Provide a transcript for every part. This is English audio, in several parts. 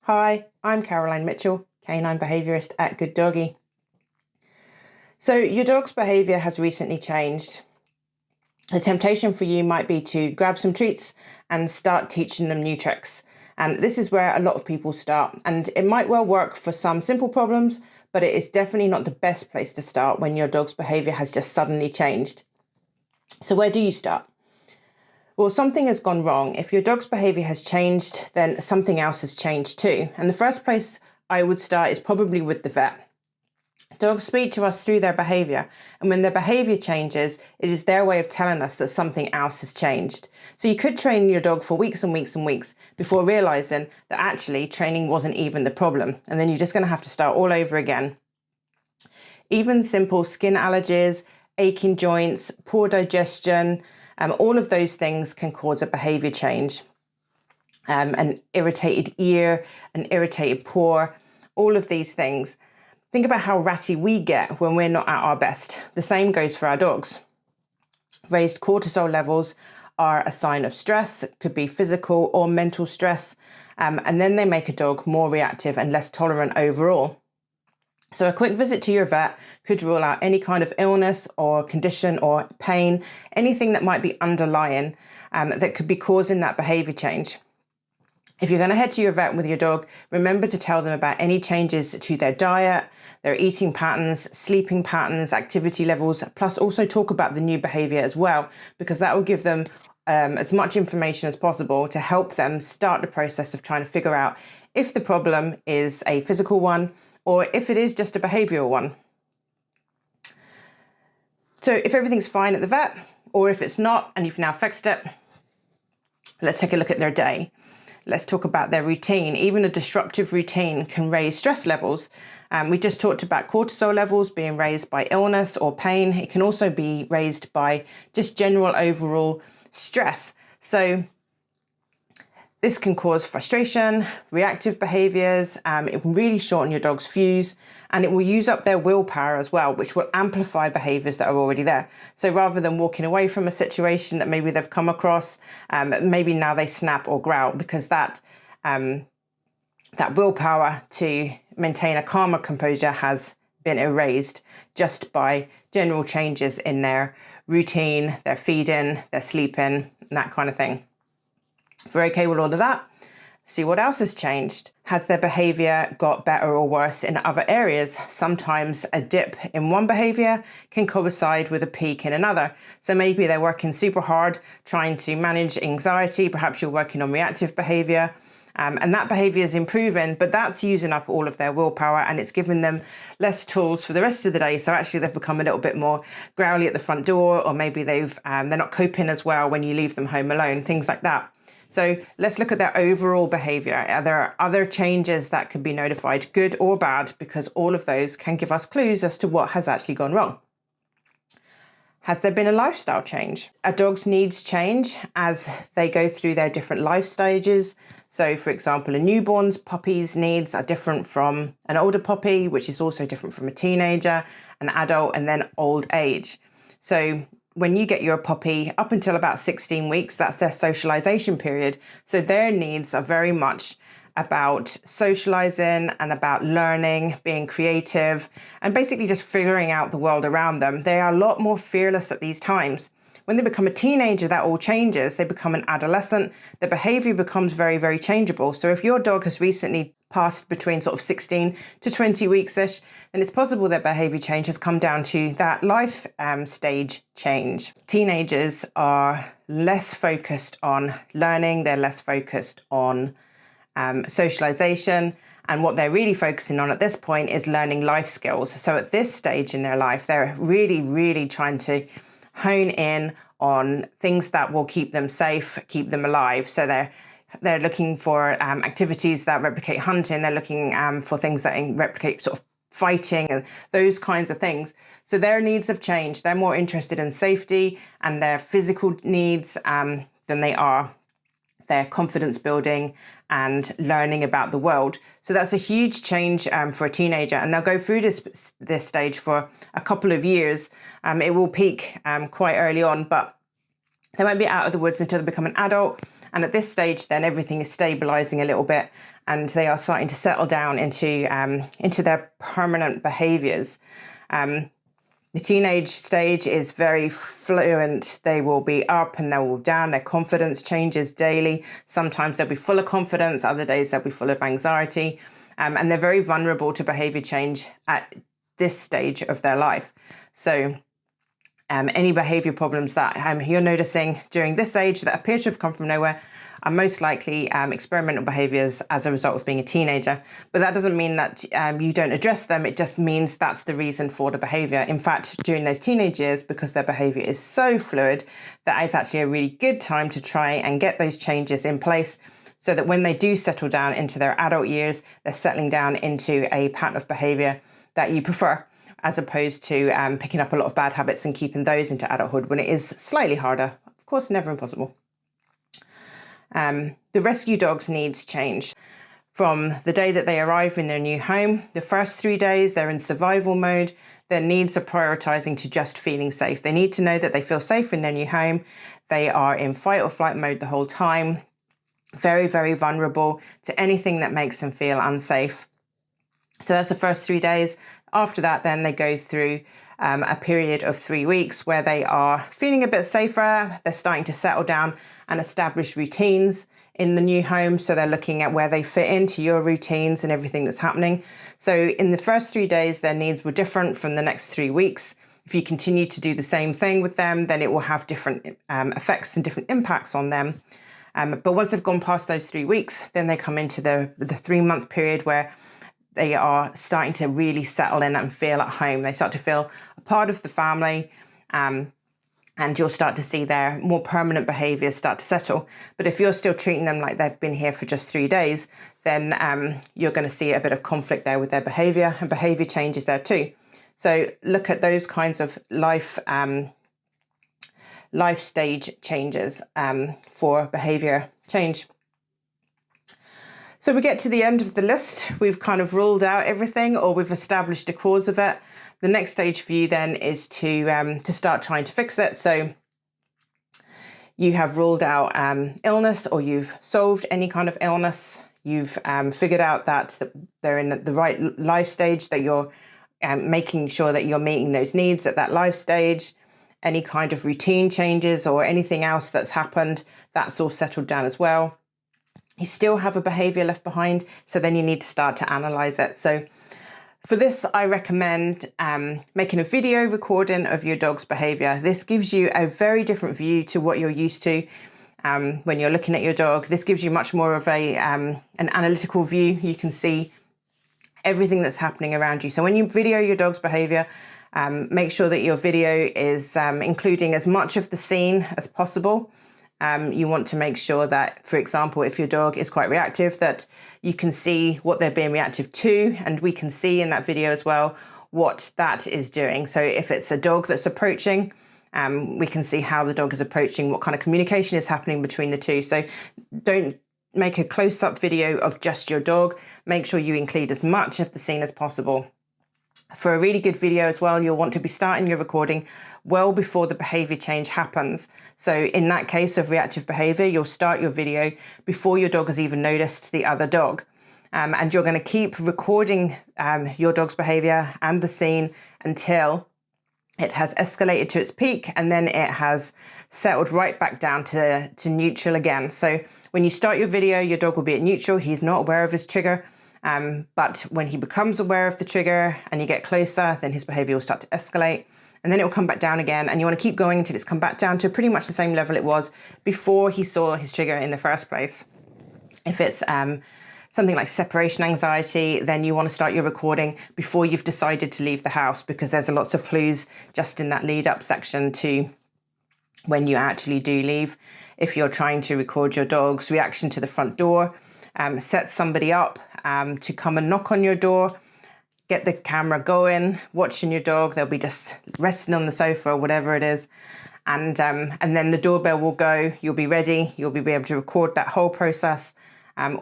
Hi, I'm Caroline Mitchell, canine behaviourist at Good Doggy. So your dog's behaviour has recently changed. The temptation for you might be to grab some treats and start teaching them new tricks. And this is where a lot of people start. And it might well work for some simple problems, but it is definitely not the best place to start when your dog's behaviour has just suddenly changed. So where do you start? Well, something has gone wrong. If your dog's behaviour has changed, then something else has changed too. And the first place I would start is probably with the vet. Dogs speak to us through their behaviour, and when their behaviour changes, it is their way of telling us that something else has changed. So you could train your dog for weeks and weeks and weeks before realising that actually training wasn't even the problem, and then you're just going to have to start all over again. Even simple skin allergies, aching joints, poor digestion, all of those things can cause a behaviour change. An irritated ear, an irritated paw, all of these things. Think about how ratty we get when we're not at our best. The same goes for our dogs. Raised cortisol levels are a sign of stress. It could be physical or mental stress. And then they make a dog more reactive and less tolerant overall. So a quick visit to your vet could rule out any kind of illness or condition or pain, anything that might be underlying that could be causing that behaviour change. If you're going to head to your vet with your dog, remember to tell them about any changes to their diet, their eating patterns, sleeping patterns, activity levels, plus also talk about the new behaviour as well, because that will give them as much information as possible to help them start the process of trying to figure out if the problem is a physical one or if it is just a behavioural one. So if everything's fine at the vet, or if it's not and you've now fixed it, let's take a look at their day. Let's talk about their routine. Even a disruptive routine can raise stress levels. We just talked about cortisol levels being raised by illness or pain. It can also be raised by just general overall stress. So this can cause frustration, reactive behaviours. It can really shorten your dog's fuse, and it will use up their willpower as well, which will amplify behaviours that are already there. So rather than walking away from a situation that maybe they've come across, maybe now they snap or growl because that willpower to maintain a calmer composure has been erased just by general changes in their routine, their feeding, their sleeping, and that kind of thing. If we're okay with all of that, see what else has changed. Has their behaviour got better or worse in other areas? Sometimes a dip in one behaviour can coincide with a peak in another. So maybe they're working super hard trying to manage anxiety. Perhaps you're working on reactive behaviour. And that behaviour is improving, but that's using up all of their willpower and it's giving them less tools for the rest of the day. So actually they've become a little bit more growly at the front door, or maybe they're not coping as well when you leave them home alone, things like that. So let's look at their overall behaviour. Are there other changes that could be notified, good or bad, because all of those can give us clues as to what has actually gone wrong. Has there been a lifestyle change? A dog's needs change as they go through their different life stages. So for example, a newborn's puppy's needs are different from an older puppy, which is also different from a teenager, an adult, and then old age. So when you get your puppy up until about 16 weeks, that's their socialization period. So their needs are very much about socializing and about learning, being creative, and basically just figuring out the world around them. They are a lot more fearless at these times. When they become a teenager, that all changes. They become an adolescent. Their behavior becomes very, very changeable. So if your dog has recently passed between sort of 16 to 20 weeks-ish, then it's possible that behavior change has come down to that life stage change. Teenagers are less focused on learning. They're less focused on socialization. And what they're really focusing on at this point is learning life skills. So at this stage in their life, they're really, really trying to hone in on things that will keep them safe, keep them alive. So they're looking for activities that replicate hunting. They're looking for things that replicate sort of fighting and those kinds of things. So their needs have changed. They're more interested in safety and their physical needs than they are their confidence building and learning about the world. So that's a huge change for a teenager, and they'll go through this stage for a couple of years. It will peak quite early on, but they won't be out of the woods until they become an adult, And at this stage, then everything is stabilizing a little bit and they are starting to settle down into their permanent behaviors. The teenage stage is very fluent. They will be up and they will down. Their confidence changes daily. Sometimes they'll be full of confidence. Other days they'll be full of anxiety. And they're very vulnerable to behavior change at this stage of their life. So any behavior problems that you're noticing during this age that appear to have come from nowhere are most likely experimental behaviors as a result of being a teenager. But that doesn't mean that you don't address them. It just means that's the reason for the behavior. In fact, during those teenage years, because their behavior is so fluid, that is actually a really good time to try and get those changes in place so that when they do settle down into their adult years, they're settling down into a pattern of behavior that you prefer, as opposed to picking up a lot of bad habits and keeping those into adulthood when it is slightly harder. Of course, never impossible. The rescue dog's needs change. From the day that they arrive in their new home, the first 3 days, they're in survival mode. Their needs are prioritizing to just feeling safe. They need to know that they feel safe in their new home. They are in fight or flight mode the whole time. Very, very vulnerable to anything that makes them feel unsafe. So that's the first 3 days. After that, then they go through a period of 3 weeks where they are feeling a bit safer. They're starting to settle down and establish routines in the new home. So they're looking at where they fit into your routines and everything that's happening. So in the first 3 days, their needs were different from the next 3 weeks. If you continue to do the same thing with them, then it will have different effects and different impacts on them. But once they've gone past those 3 weeks, then they come into the 3-month period where they are starting to really settle in and feel at home. They start to feel a part of the family, and you'll start to see their more permanent behaviors start to settle. But if you're still treating them like they've been here for just 3 days, then you're going to see a bit of conflict there with their behavior, and behavior changes there too. So look at those kinds of life stage changes for behavior change. So we get to the end of the list. We've kind of ruled out everything, or we've established a cause of it. The next stage for you then is to start trying to fix it. So you have ruled out illness, or you've solved any kind of illness. You've figured out that they're in the right life stage, that you're making sure that you're meeting those needs at that life stage. Any kind of routine changes or anything else that's happened, that's all settled down as well. You still have a behavior left behind, so then you need to start to analyze it. So for this, I recommend making a video recording of your dog's behavior. This gives you a very different view to what you're used to when you're looking at your dog. This gives you much more of an analytical view. You can see everything that's happening around you. So when you video your dog's behavior, make sure that your video is including as much of the scene as possible. You want to make sure that, for example, if your dog is quite reactive, that you can see what they're being reactive to, and we can see in that video as well what that is doing. So if it's a dog that's approaching, we can see how the dog is approaching, what kind of communication is happening between the two. So don't make a close-up video of just your dog. Make sure you include as much of the scene as possible. For a really good video as well, you'll want to be starting your recording well before the behavior change happens. So in that case of reactive behavior, you'll start your video before your dog has even noticed the other dog. And you're going to keep recording your dog's behavior and the scene until it has escalated to its peak, and then it has settled right back down to neutral again. So when you start your video, your dog will be at neutral. He's not aware of his trigger. But when he becomes aware of the trigger and you get closer, then his behavior will start to escalate, and then it will come back down again. And you want to keep going until it's come back down to pretty much the same level it was before he saw his trigger in the first place. If it's something like separation anxiety, then you want to start your recording before you've decided to leave the house, because there's lots of clues just in that lead up section to when you actually do leave. If you're trying to record your dog's reaction to the front door, set somebody up to come and knock on your door, get the camera going, watching your dog. They'll be just resting on the sofa or whatever it is. And then the doorbell will go, you'll be ready, you'll be able to record that whole process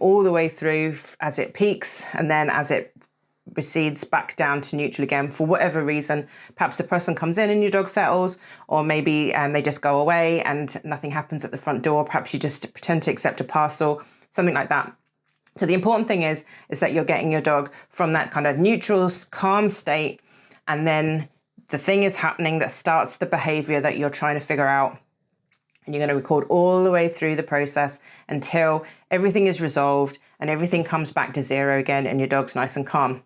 all the way through as it peaks, and then as it recedes back down to neutral again for whatever reason. Perhaps the person comes in and your dog settles, or maybe they just go away and nothing happens at the front door. Perhaps you just pretend to accept a parcel, something like that. So the important thing is that you're getting your dog from that kind of neutral, calm state, and then the thing is happening that starts the behavior that you're trying to figure out. And you're going to record all the way through the process until everything is resolved and everything comes back to zero again and your dog's nice and calm.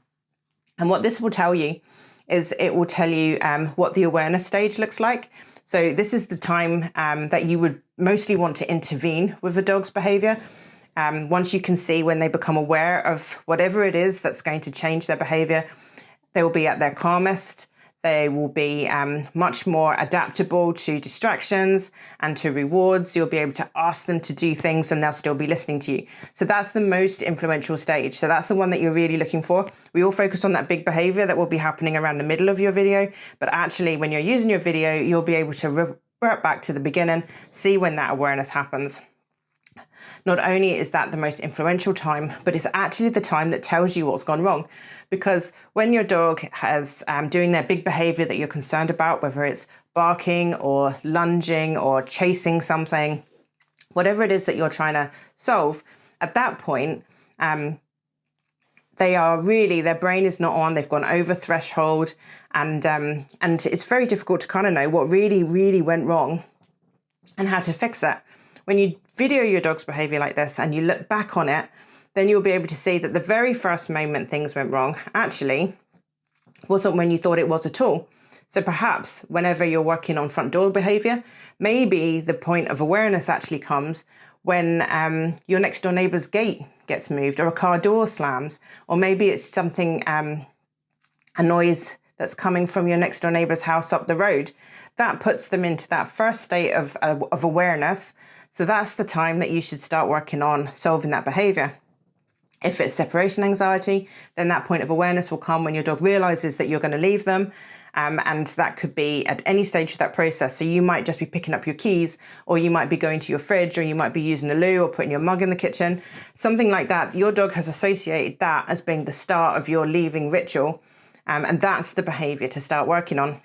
And what this will tell you is it will tell you what the awareness stage looks like. So this is the time that you would mostly want to intervene with a dog's behavior. Once you can see when they become aware of whatever it is that's going to change their behavior, they will be at their calmest. They will be much more adaptable to distractions and to rewards. You'll be able to ask them to do things and they'll still be listening to you. So that's the most influential stage. So that's the one that you're really looking for. We all focus on that big behavior that will be happening around the middle of your video. But actually, when you're using your video, you'll be able to revert back to the beginning, see when that awareness happens. Not only is that the most influential time, but it's actually the time that tells you what's gone wrong. Because when your dog has doing their big behavior that you're concerned about, whether it's barking or lunging or chasing something, whatever it is that you're trying to solve, at that point, they are really, their brain is not on, they've gone over threshold, and it's very difficult to kind of know what really went wrong and how to fix it. When you video your dog's behavior like this and you look back on it, then you'll be able to see that the very first moment things went wrong actually wasn't when you thought it was at all. So perhaps whenever you're working on front door behavior, maybe the point of awareness actually comes when your next door neighbor's gate gets moved or a car door slams, or maybe it's something, a noise that's coming from your next door neighbor's house up the road. That puts them into that first state of awareness. So that's the time that you should start working on solving that behavior. If it's separation anxiety, then that point of awareness will come when your dog realizes that you're going to leave them. And that could be at any stage of that process. So you might just be picking up your keys, or you might be going to your fridge, or you might be using the loo or putting your mug in the kitchen, something like that. Your dog has associated that as being the start of your leaving ritual. And that's the behavior to start working on.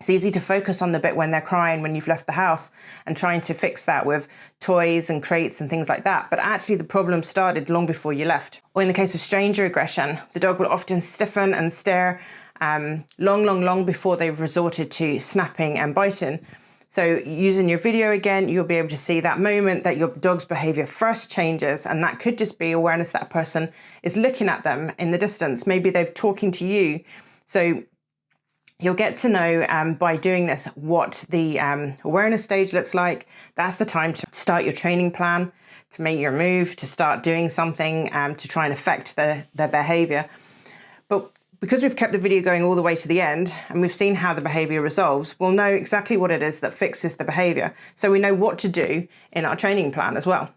It's easy to focus on the bit when they're crying when you've left the house and trying to fix that with toys and crates and things like that. But actually the problem started long before you left. Or in the case of stranger aggression, the dog will often stiffen and stare long before they've resorted to snapping and biting. So using your video again, you'll be able to see that moment that your dog's behavior first changes. And that could just be awareness that a person is looking at them in the distance. Maybe they're talking to you. So you'll get to know by doing this what the awareness stage looks like. That's the time to start your training plan, to make your move, to start doing something to try and affect their behavior. But because we've kept the video going all the way to the end and we've seen how the behavior resolves, we'll know exactly what it is that fixes the behavior. So we know what to do in our training plan as well.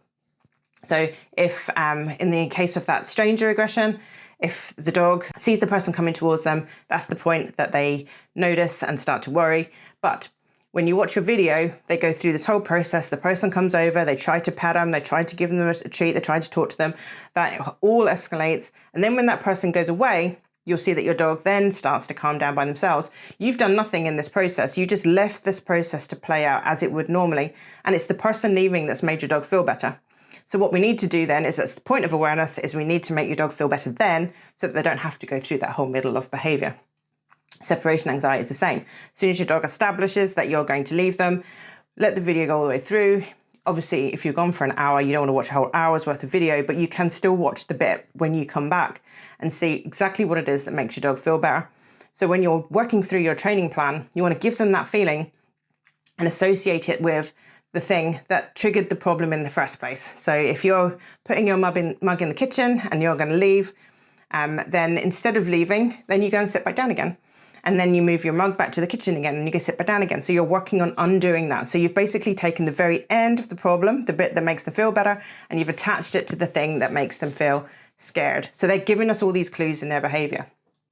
So if in the case of that stranger aggression, if the dog sees the person coming towards them, that's the point that they notice and start to worry. But when you watch your video, they go through this whole process. The person comes over, they try to pet them, they try to give them a treat, they try to talk to them. That all escalates. And then when that person goes away, you'll see that your dog then starts to calm down by themselves. You've done nothing in this process. You just left this process to play out as it would normally. And it's the person leaving that's made your dog feel better. So what we need to do then is, at the point of awareness, is we need to make your dog feel better then, so that they don't have to go through that whole middle of behavior. Separation anxiety is the same. As soon as your dog establishes that you're going to leave them, let the video go all the way through. Obviously, if you're gone for an hour, you don't want to watch a whole hour's worth of video, but you can still watch the bit when you come back and see exactly what it is that makes your dog feel better. So when you're working through your training plan, you want to give them that feeling and associate it with the thing that triggered the problem in the first place. So if you're putting your mug in the kitchen and you're going to leave, then instead of leaving, then you go and sit back down again. And then you move your mug back to the kitchen again and you go sit back down again. So you're working on undoing that. So you've basically taken the very end of the problem, the bit that makes them feel better, and you've attached it to the thing that makes them feel scared. So they're giving us all these clues in their behavior.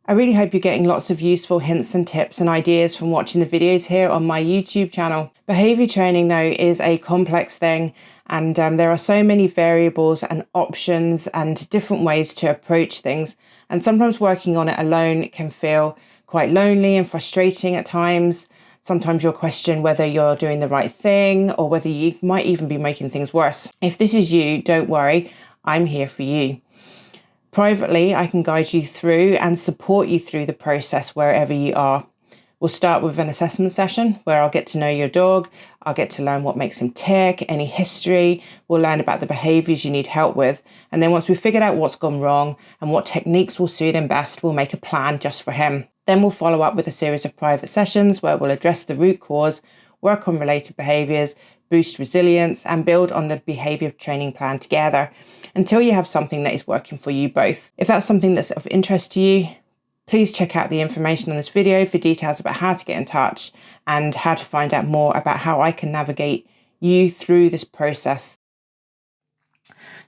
I really hope you're getting lots of useful hints and tips and ideas from watching the videos here on my YouTube channel. Behaviour training though is a complex thing, and there are so many variables and options and different ways to approach things, and sometimes working on it alone can feel quite lonely and frustrating at times. Sometimes you'll question whether you're doing the right thing or whether you might even be making things worse. If this is you, don't worry, I'm here for you. Privately, I can guide you through and support you through the process wherever you are. We'll start with an assessment session where I'll get to know your dog. I'll get to learn what makes him tick, any history. We'll learn about the behaviours you need help with. And then once we've figured out what's gone wrong and what techniques will suit him best, we'll make a plan just for him. Then we'll follow up with a series of private sessions where we'll address the root cause, work on related behaviours, boost resilience, and build on the behaviour training plan together until you have something that is working for you both. If that's something that's of interest to you, please check out the information on this video for details about how to get in touch and how to find out more about how I can navigate you through this process.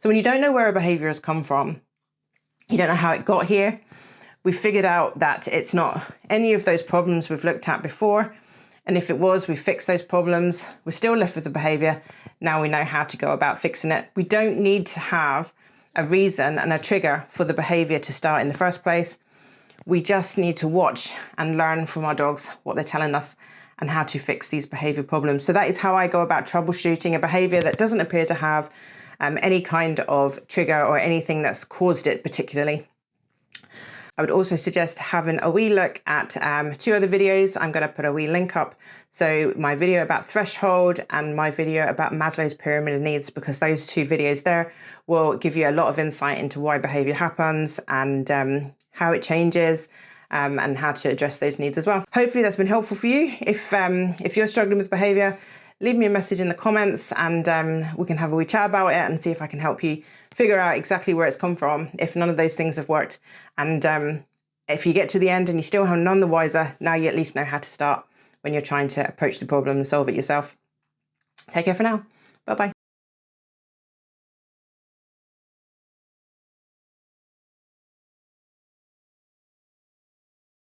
So when you don't know where a behaviour has come from, you don't know how it got here, we've figured out that it's not any of those problems we've looked at before. And if it was, we fixed those problems. We're still left with the behaviour. Now we know how to go about fixing it. We don't need to have a reason and a trigger for the behaviour to start in the first place. We just need to watch and learn from our dogs what they're telling us and how to fix these behaviour problems. So that is how I go about troubleshooting a behaviour that doesn't appear to have any kind of trigger or anything that's caused it particularly. I would also suggest having a wee look at 2 other videos. I'm going to put a wee link up. So my video about threshold and my video about Maslow's pyramid of needs, because those 2 videos there will give you a lot of insight into why behaviour happens and how it changes and how to address those needs as well. Hopefully that's been helpful for you. If you're struggling with behaviour, leave me a message in the comments and we can have a wee chat about it and see if I can help you figure out exactly where it's come from, if none of those things have worked. And if you get to the end and you still have none the wiser, now you at least know how to start when you're trying to approach the problem and solve it yourself. Take care for now. Bye-bye.